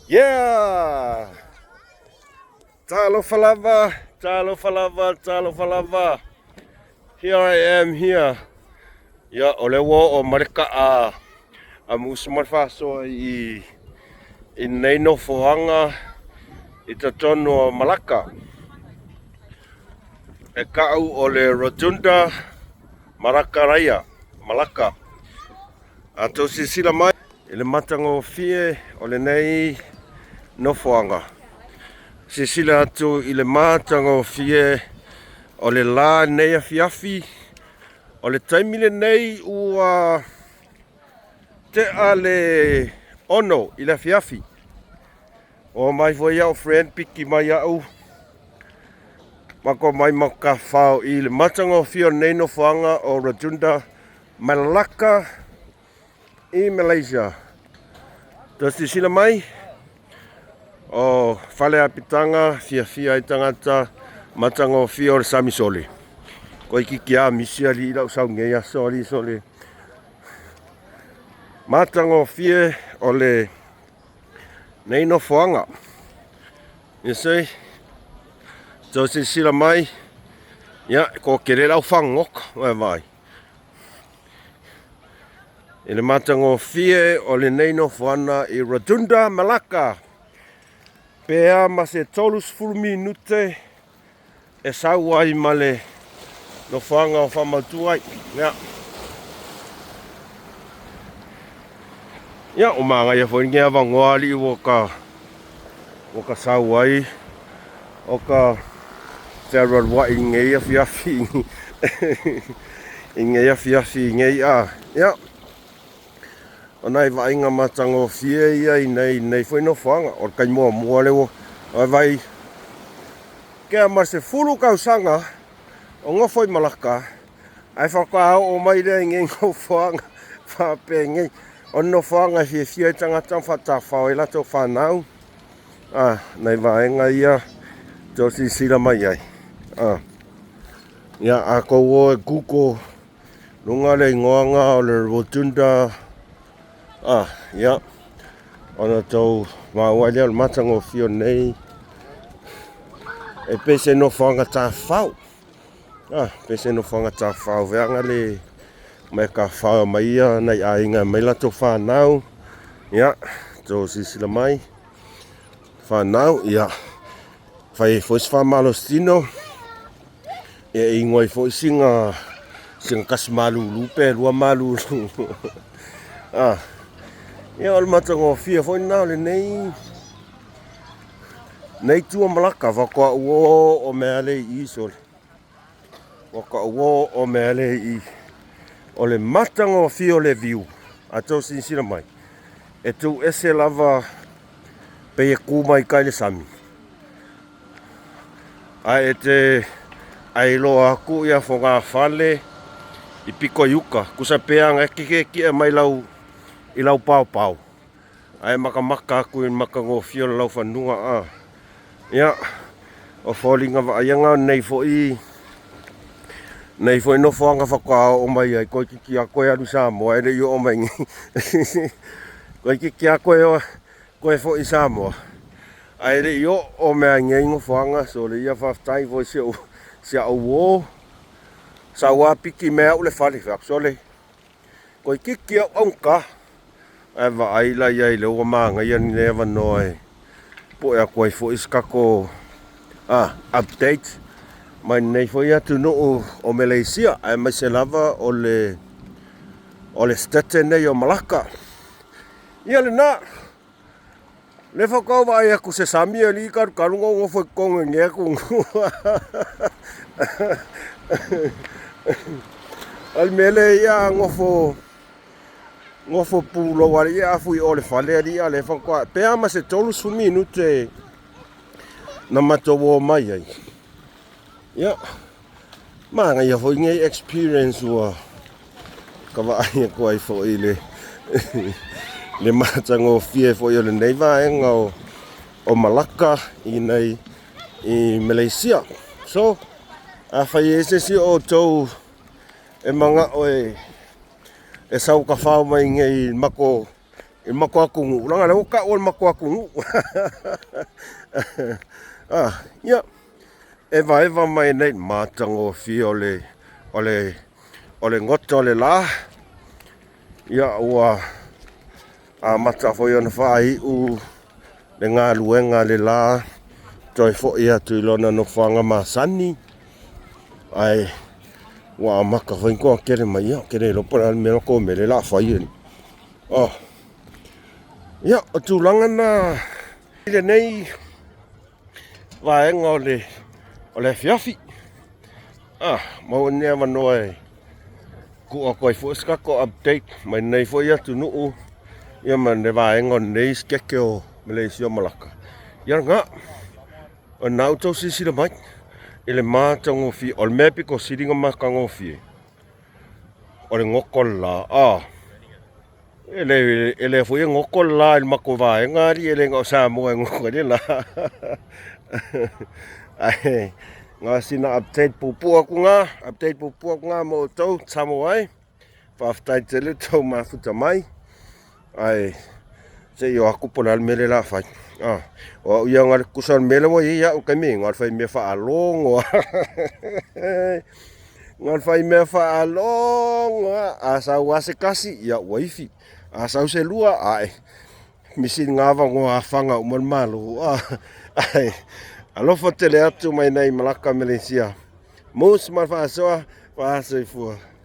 Yeah. Talo falava, talo falava, talo falava. Here I am here. Ya ole wo o marika a MUSS MA LE FA'ASOA I nei no fohanga I te tono o Melaka. E kau o le Rotunda Marakaraya, Melaka. A tau sila mai I le matango fie o le nei no fohanga. Sila atu I le matango fie o le la nei afiafi o le taimile nei ua te ale ono I le afiafi. O mai foi au friend piki mai au. Mako mai maka whao I le matango fio nei no whanga o Rotunda Melaka I Malaysia. Tasi sila mai o whale apitanga fia I tangata matango fio le samisole. Koi kiki a misia li lau sau ngeia sole. Matango fie o le nei no whanga. You see? So sila mai. Ya, ko kere lau whangok. Vai. I le matango fie o le nei no whana I Rotunda Melaka. Pea ma se tolus fulu minute e sau ai ma le no whanga o whamautuai. Ya. Ya, o maa ngai a whaingi a wangoali o ka sau ai. O ka Sarah wa ingei a fiafi. Ingei a fiafi ingei a. Ya. O nai vainga matango fie ia I nei foi no whanga. O kai mua lewo. O vai. Kea ma se fulu kausanga. O ngofoi Melaka. Ai whakao o mai rea ingei ngau whanga. Whape ngei. O no whanga fie tangata whatawhao I lato whanau. Nei vaenga ia. Tosi sila mai ai. Ia a kou o kuko. Lunga le ngoanga o le Rotunda. Ia. Ona tau mawai lea le matango fio nei. E pese no whanga tā whau. Pese no whanga tā whau. Veanga le mai ka whau mai ia. Nei a inga mai lato whanau. Ia. Tosi sila mai. Whanau. Ia. Fai fois whamalo stino. E ingoi fois singa kasmalu lupe rua malu. Ia o le matango fia foi nao le nei tua Melaka whaka uo o mea le I sole. Whaka uo o mea le I. O le matango fia o le viu. A tau sinsina mai. E tu ese lava pe e kumai kai le sami. Ai te ai loa aku ia whonga whale I piko yuka. Kusa peanga ki e mai lau I lau pau. Ai maka aku I maka ngofio lau whanua. Ia. O wholinga waayanga nei foi no whanga whakao o mai ai. Koi kiki a koe anu Samoa. Ele I o mai ngi. Koi kiki a koe foi Samoa. Ai re yo o mea ngei ngofanga so le ia whaftai foi se au o sa wa piki mea ule whale whaksole koi kiki au onka ai wa aila iai le ua maanga ia ni lewa noe po ea koe fo iskako update mai nei foi atu no o Malaysia ai mai se lava o le state nei o Melaka ia le na le whakau vai aku se sami ali karunga ngofo konga nge aku. Al mele ia ngofo pulo wali ia fui ole fale ali ale whakau. Pea ma se tolu su minute na matowo mai ai. Ia. Manga ia foi ngai experience ua. Kawa ai ko ai fo ile. Le matango fie foi o le nei vaenga o Melaka I Malaysia. So, a whai ese si o tau e manga o e sau ka whao mai ngei mako Il makuakungu. Langa le uka o makuakungu. Ia. Eva mai nei matango fi ole ngota ole la. Ia ua a mata foi ona fai u le ngā luenga le la. Toi fo ia tu lona no fanga masani. Ai wa maka foi ko kere mai ia kere lo para me ko me le la fai ni. Ia tu langa na ile nei va ngole ole fiafi. Mau ne manoe. Ko ko fo ska ko update mai nei fo ia tu nu. Ia man ne va ngon nei skekeo Malaysia Melaka. Ia nga na auto sisi le mai. Ele mata ngofi ol mepi ko siringa maka ngofi. Ole ngokola ele foi ngokola il makova ngari ele ngo samo ngokole la. Ai nga sina update pupu aku nga mo to samo ai. Paftai tele to mafuta mai. Ai se yo aku pola mele la fai. O ia ngar kusan mele mo ia o kami ngar fai me fa along. Ngar fai me fa along asa wase kasi ia wifi. Asa se lua ai. Misin ngava ngo afanga umon malu. Ai alo fotele atu mai nei Melaka Malaysia. MUSS Ma Le Fa'asoa, fa'asoi fua.